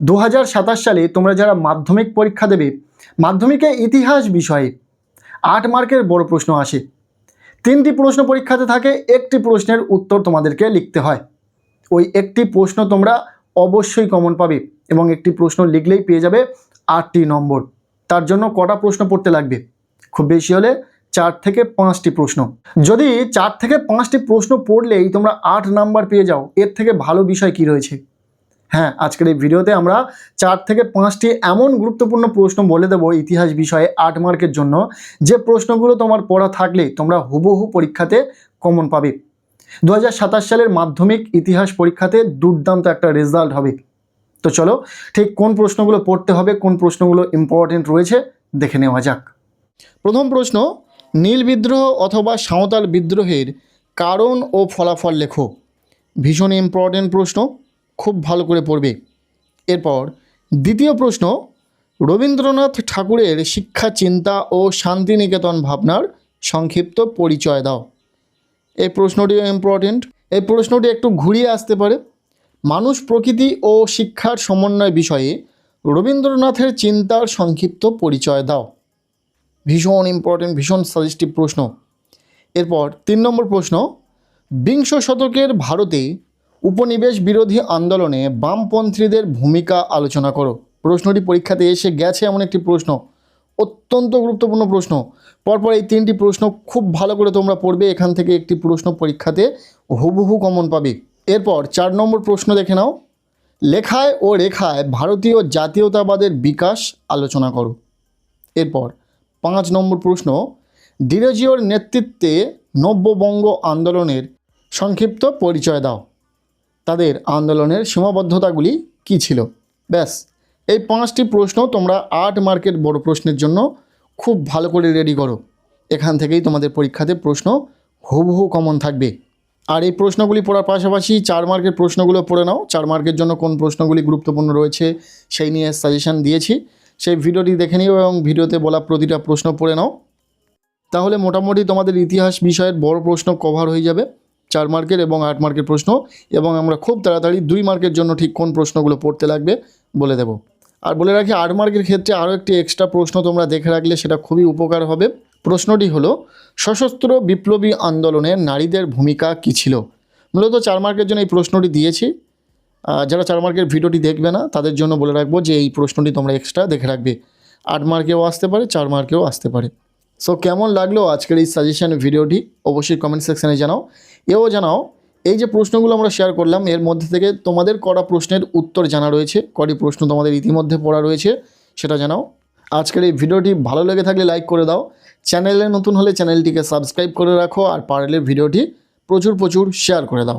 2027 সালে তোমরা যারা মাধ্যমিক পরীক্ষা দেবে, মাধ্যমিকে ইতিহাস বিষয়ে 8 মার্কের বড় প্রশ্ন আসে। 3টি প্রশ্ন পরীক্ষাতে থাকে, একটি প্রশ্নের উত্তর তোমাদেরকে লিখতে হয়। ওই একটি প্রশ্ন তোমরা অবশ্যই কমন পাবে এবং একটি প্রশ্ন লিখলেই পেয়ে যাবে 8টি নম্বর। তার জন্য কটা প্রশ্ন পড়তে লাগবে? খুব বেশি হলে 4 থেকে 5টি প্রশ্ন। যদি 4 থেকে 5টি প্রশ্ন পড়লেই তোমরা 8 নাম্বার পেয়ে যাও, এর থেকে ভালো বিষয় কি রয়েছে? হ্যাঁ, আজকের এই ভিডিওতে আমরা 4 থেকে 5টি এমন গুরুত্বপূর্ণ প্রশ্ন বলে দেবো ইতিহাস বিষয়ে 8 মার্কের জন্য, যে প্রশ্নগুলো তোমার পড়া থাকলে তোমরা হুবহু পরীক্ষাতে কমন পাবে। 2027 সালের মাধ্যমিক ইতিহাস পরীক্ষাতে দুর্দান্ত একটা রেজাল্ট হবে। তো চলো ঠিক কোন প্রশ্নগুলো পড়তে হবে, কোন প্রশ্নগুলো ইম্পর্টেন্ট রয়েছে দেখে নেওয়া যাক। প্রথম প্রশ্ন, নীল বিদ্রোহ অথবা সাঁওতাল বিদ্রোহের কারণ ও ফলাফল লেখো। ভীষণ ইম্পর্টেন্ট প্রশ্ন, খুব ভালো করে পড়বে। এরপর দ্বিতীয় প্রশ্ন, রবীন্দ্রনাথ ঠাকুরের শিক্ষা, চিন্তা ও শান্তিনিকেতন ভাবনার সংক্ষিপ্ত পরিচয় দাও। এই প্রশ্নটিও ইম্পর্টেন্ট। এই প্রশ্নটি একটু ঘুরিয়ে আসতে পারে। মানুষ, প্রকৃতি ও শিক্ষার সমন্বয় বিষয়ে রবীন্দ্রনাথের চিন্তার সংক্ষিপ্ত পরিচয় দাও। ভীষণ ইম্পর্টেন্ট, ভীষণ সাজেস্টিভ প্রশ্ন। এরপর 3 নম্বর প্রশ্ন, বিংশ শতকের ভারতে উপনিবেশ বিরোধী আন্দোলনে বামপন্থীদের ভূমিকা আলোচনা করো। প্রশ্নটি পরীক্ষাতে এসে গেছে এমন একটি প্রশ্ন, অত্যন্ত গুরুত্বপূর্ণ প্রশ্ন। পরপর এই 3টি প্রশ্ন খুব ভালো করে তোমরা পড়বে, এখান থেকে একটি প্রশ্ন পরীক্ষাতে হুবহু কমন পাবে। এরপর 4 নম্বর প্রশ্ন দেখে নাও, লেখায় ও রেখায় ভারতীয় জাতীয়তাবাদের বিকাশ আলোচনা করো। এরপর 5 নম্বর প্রশ্ন, ডিরোজিওর নেতৃত্বে নব্যবঙ্গ আন্দোলনের সংক্ষিপ্ত পরিচয় দাও। তাদের আন্দোলনের সীমাবদ্ধতাগুলি কী ছিল? ব্যাস, এই 5টি প্রশ্ন তোমরা 8 মার্কের বড় প্রশ্নের জন্য খুব ভালো করে রেডি করো। এখান থেকেই তোমাদের পরীক্ষাতে প্রশ্ন হুবহু কমন থাকবে। আর এই প্রশ্নগুলি পড়ার পাশাপাশি 4 মার্কের প্রশ্নগুলো পড়ে নাও। 4 মার্কের জন্য কোন প্রশ্নগুলি গুরুত্বপূর্ণ রয়েছে সেই নিয়ে সাজেশন দিয়েছি, সেই ভিডিওটি দেখে নিও এবং ভিডিওতে বলা প্রতিটা প্রশ্ন পড়ে নাও। তাহলে মোটামুটি তোমাদের ইতিহাস বিষয়ের বড় প্রশ্ন কভার হয়ে যাবে, 4 মার্কের এবং 8 মার্কের প্রশ্ন। এবং আমরা খুব তাড়াতাড়ি 2 মার্কের জন্য ঠিক কোন প্রশ্নগুলো পড়তে লাগবে বলে দেব। আর বলে রাখি, 8 মার্কের ক্ষেত্রে আরও একটি এক্সট্রা প্রশ্ন তোমরা দেখে রাখলে সেটা খুবই উপকার হবে। প্রশ্নটি হলো, সশস্ত্র বিপ্লবী আন্দোলনে নারীদের ভূমিকা কী ছিল? মূলত 4 মার্কের জন্য এই প্রশ্নটি দিয়েছি। যারা 4 মার্কের ভিডিওটি দেখবে না তাদের জন্য বলে রাখবো যে এই প্রশ্নটি তোমরা এক্সট্রা দেখে রাখবে। 8 মার্কেও আসতে পারে, 4 মার্কেও আসতে পারে। সো কেমন লাগলো আজকের এই সাজেশন ভিডিওটি অবশ্যই কমেন্ট সেকশানে জানাও। এও জানাও, এই যে প্রশ্নগুলো আমরা শেয়ার করলাম এর মধ্যে থেকে তোমাদের কটা প্রশ্নের উত্তর জানা রয়েছে, কটি প্রশ্ন তোমাদের ইতিমধ্যে পড়া রয়েছে সেটা জানাও। আজকের এই ভিডিওটি ভালো লেগে থাকলে লাইক করে দাও, চ্যানেলে নতুন হলে চ্যানেলটিকে সাবস্ক্রাইব করে রাখো, আর পারলে ভিডিওটি প্রচুর শেয়ার করে দাও।